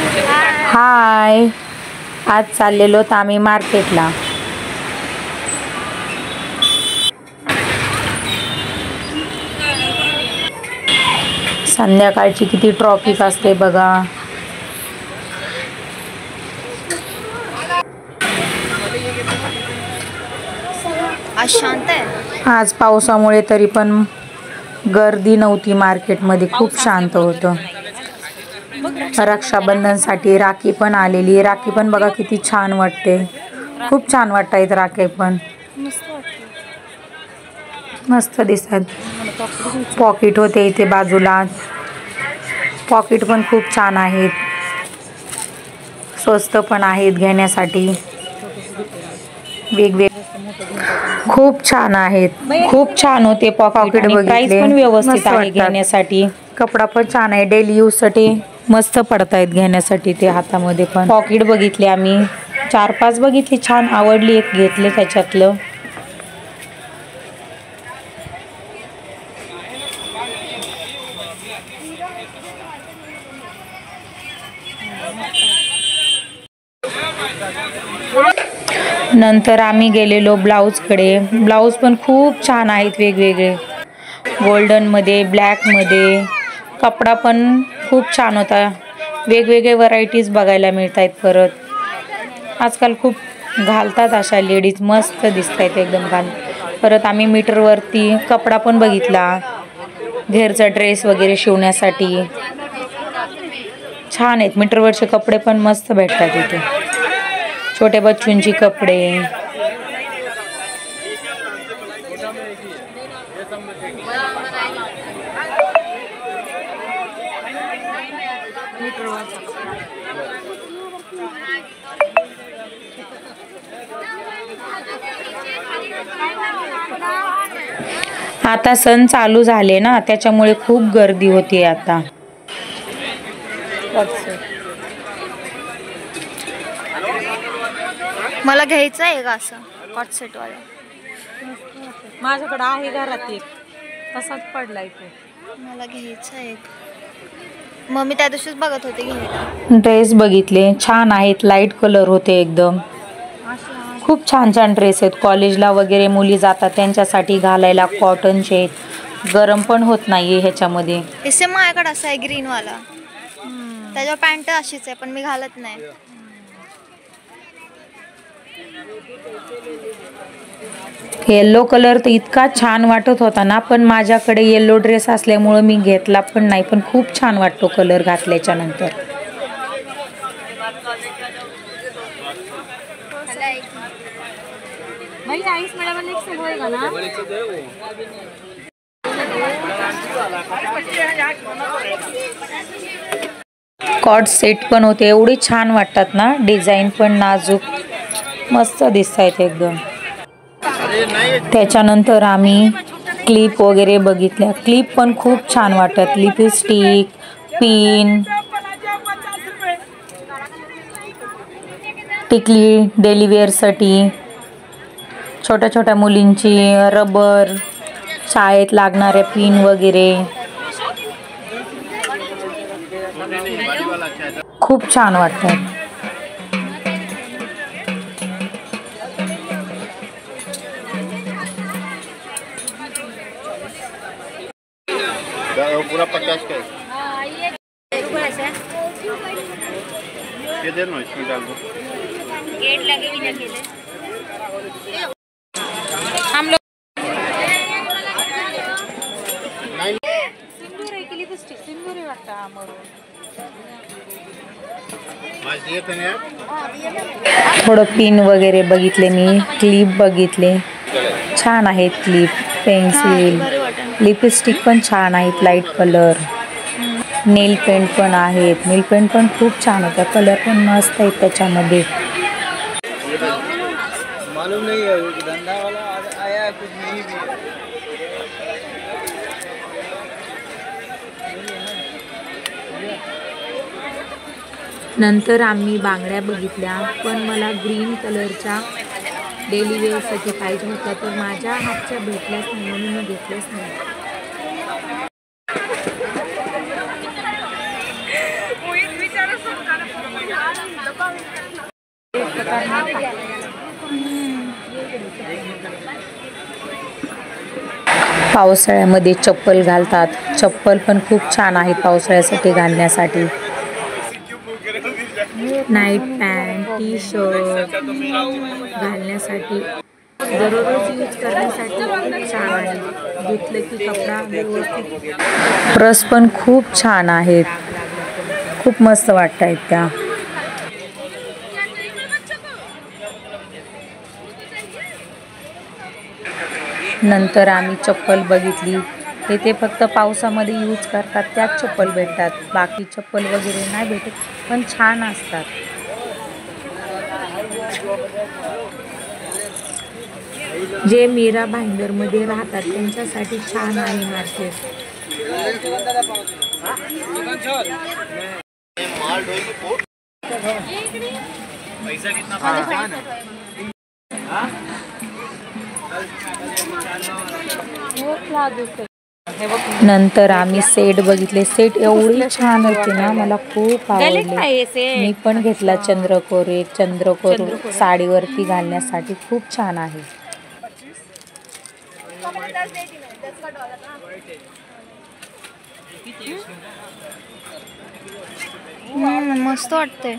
हाय, आज चाललेलो आम्ही मार्केटला. संध्याकाळची किती ट्रॉफिक असते बघा. आज शांत आहे. आज पावसामुळे तरी पण गर्दी नव्हती मार्केटमध्ये, खूप शांत होतं. रक्षाबंधनसाठी राखी पण आलेली. राखी पण बघा किती छान वाटते, खूप छान वाटतात राखी पण, मस्त दिसतात. पॉकेट होते इथे बाजूला, पॉकेट पण खूप छान आहेत, स्वस्त पण आहेत घेण्यासाठी. वेगवेगळे खूप छान आहेत, खूप छान होते पॉकेट बघितले. प्राइस पण व्यवस्थित आहे घेण्यासाठी. कपडा पण छान आहे, डेली यूज साठी मस्त पडतायत घेण्यासाठी. ते हातामध्ये पण पॉकेट बघितले आम्ही 4-5 बघितली, छान आवडली, एक घेतले त्याच्यातलं. नंतर आम्ही गेलेलो ब्लाऊजकडे. ब्लाऊज पण खूप छान आहेत, वेगवेगळे गोल्डनमध्ये, ब्लॅकमध्ये. कपडा पण खूप छान होता, वेगवेगळे व्हरायटीज बघायला मिळत आहेत. परत आजकाल खूप घालतात अशा लेडीज, मस्त दिसत आहेत एकदम घाल. परत आम्ही मीटरवरती कपडा पण बघितला, घेरचा ड्रेस वगैरे शिवण्यासाठी. छान आहेत मीटरवरचे कपडे पण, मस्त भेटतात इथे. छोटे बच्चूंची कपडे. आता सण चालू झाले ना, त्याच्यामुळे खूप गर्दी होती आता. मला घ्यायचं आहे का असं कॉट सेट वाला? माझ्याकडे आहे घरात एक, तसाच पडलाय तो. मला घ्यायचं आहे. मग मी त्या दिवशीच बघत होते घ्यायला. ड्रेस बघितले, छान आहेत, लाईट कलर होते एकदम. खूप छान छान ड्रेस आहेत. कॉलेजला वगैरे मुली जातात त्यांच्यासाठी घालायला, कॉटनचे, गरम पण होत नाही ह्याच्यामध्ये. इसे माझ्याकडे असं आहे ग्रीन वाला, त्याच्यावर पॅन्ट अशीच आहे पण मी घालत नाही. येल्लो कलर तर इतका छान वाटत होता ना, पण माझ्याकडे येल्लो ड्रेस असल्यामुळं मी घेतला पण नाही. पण खूप छान वाटतो कलर घातल्याच्या नंतर. कॉट सेट पण होते, एवढे छान वाटतात ना, डिझाईन पण नाजूक, मस्त दिसत आहेत एकदम. त्याच्यानंतर आम्ही क्लिप वगैरे बघितल्या. क्लिप पण खूप छान वाटतात, लिपस्टिक, पिन, टिकली, डेलीवेअरसाठी, छोट्या छोट्या मुलींची रबर, शाळेत लागणाऱ्या पिन वगैरे, खूप छान वाटतात. पूरा 50 का है। ये दे नो, इसमें डाल दो। गेट लगे भी नहीं थे हम लोग. सिंदूर आहे की लिपस्टिक? सिंदूर आहे वाटतं आमरून. आज दिए थे ना। थोडं पिन वगैरे बघितले मी, क्लिप बघितले, छान आहेत क्लिप, पेन्सिल, लिपस्टिक पण छान आहेत, लाईट कलर. नेल पेंट पण आहेत, नेल पेंट पण खूप छान होता, कलर पण मस्त आहेत त्याच्यामध्ये. मालूम नहीं है धंधा वाला आया कुछ नहीं भी। नंतर आम्ही बांगड्या बघितल्या, पण मला ग्रीन कलरच्या डेली वेअरसाठी पाहिजे होत्या, तर माझ्या हातच्या भेटल्याच नाही म्हणून मी घेतल्याच नाही. पावसाळ्यामध्ये चप्पल घालतात. चप्पल पण खूप छान आहेत पावसाळ्यासाठी घालण्यासाठी. नाईट पॅन्ट, टी शर्ट घालण्यासाठी दररोज यूज करण्यासाठी खूप छान आहे. धुतलं की कपडा व्यवस्थित. प्रस पण खूप छान आहेत. खूप मस्त वाटत आहेत त्या. नंतर आम्ही चप्पल बघितली. येथे फक्त पावसामध्ये यूज करतात त्याच चप्पल भेटतात. बाकी चप्पल वगैरे नाही भेटत, पण छान असतात. जे मीरा भाईंदरमध्ये राहतात त्यांच्यासाठी छान आहे मार्केट. नंतर आम्ही सेट बघितले. सेट एवढी छान होते ना, मला खूप आवडले. मी पण घेतला चंद्रकोर. एक चंद्रकोर साडीवरती घालण्यासाठी खूप छान आहे. मस्त वाटते.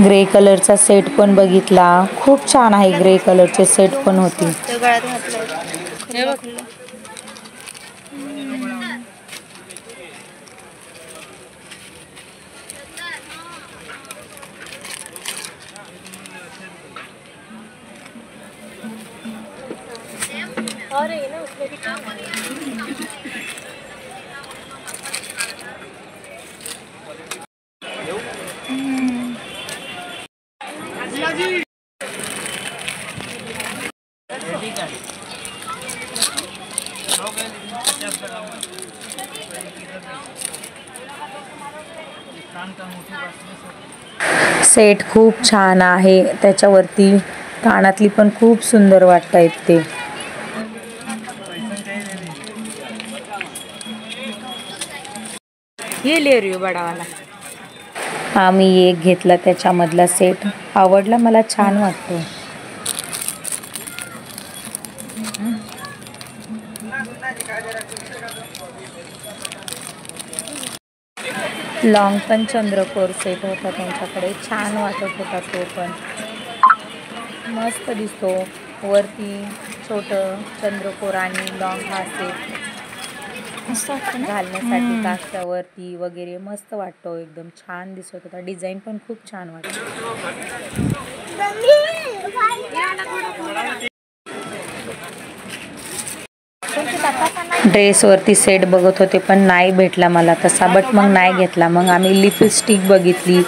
ग्रे कलरचा सेट पण बघितला. खूप छान आहे. ग्रे कलरचे सेट पण होती. ते गळ्यात घातलं. सेट खूप छान आहे. त्याच्यावरती कानातली पण खूप सुंदर वाटत आहेत ते. ये ले रही हो बड़ा वाला. आम्ही एक घेतला त्याच्यामधला सेट. आवडला मला, छान वाटतो. लॉंग पण चंद्रकोर सेट होता त्यांच्याकडे. छान वाटत होता तो पण. मस्त दिसतो. वरती छोटं चंद्रकोर आणि लॉंग हा सेट घालण्यासाठी काष्टावरती वगैरे मस्त वाटतो. एकदम छान दिसत होता. डिझाईन पण खूप छान वाटतो. ड्रेसवरती सेट बघत होते पण नाही भेटला मला तसा, बट मग नाही घेतला. मग आम्ही लिपस्टिक बघितली,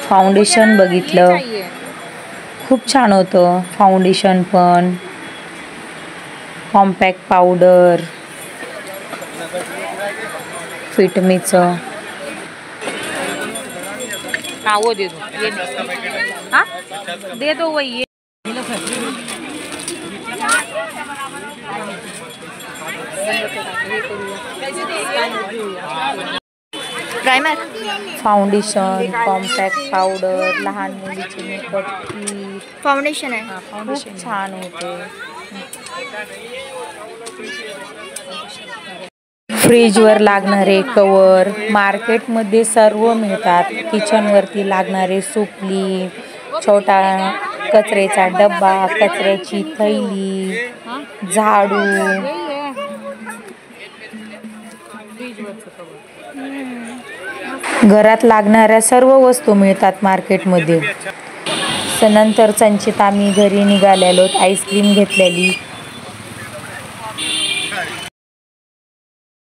फाउंडेशन बघितलं. खूप छान होतं फाउंडेशन पण. कॉम्पॅक्ट पावडर, फिटमीचं. हाँ वो दे दो. ये हाँ दे दो वही. ये प्राइमर, फाउंडेशन, कॉम्पॅक्ट पावडर, लहान मुलीची मेकअप किट. फाउंडेशन आहे. खूप छान होते. फ्रीजवर लागणारे कवर मार्केटमध्ये सर्व मिळतात. किचनवरती लागणारे सुपली, छोटा कचऱ्याचा डब्बा, कचऱ्याची थैली, झाडू, घरात लागणाऱ्या सर्व वस्तू मिळतात मार्केटमध्ये. नंतर संचित आम्ही घरी निघालेलो. आईस्क्रीम घेतलेली.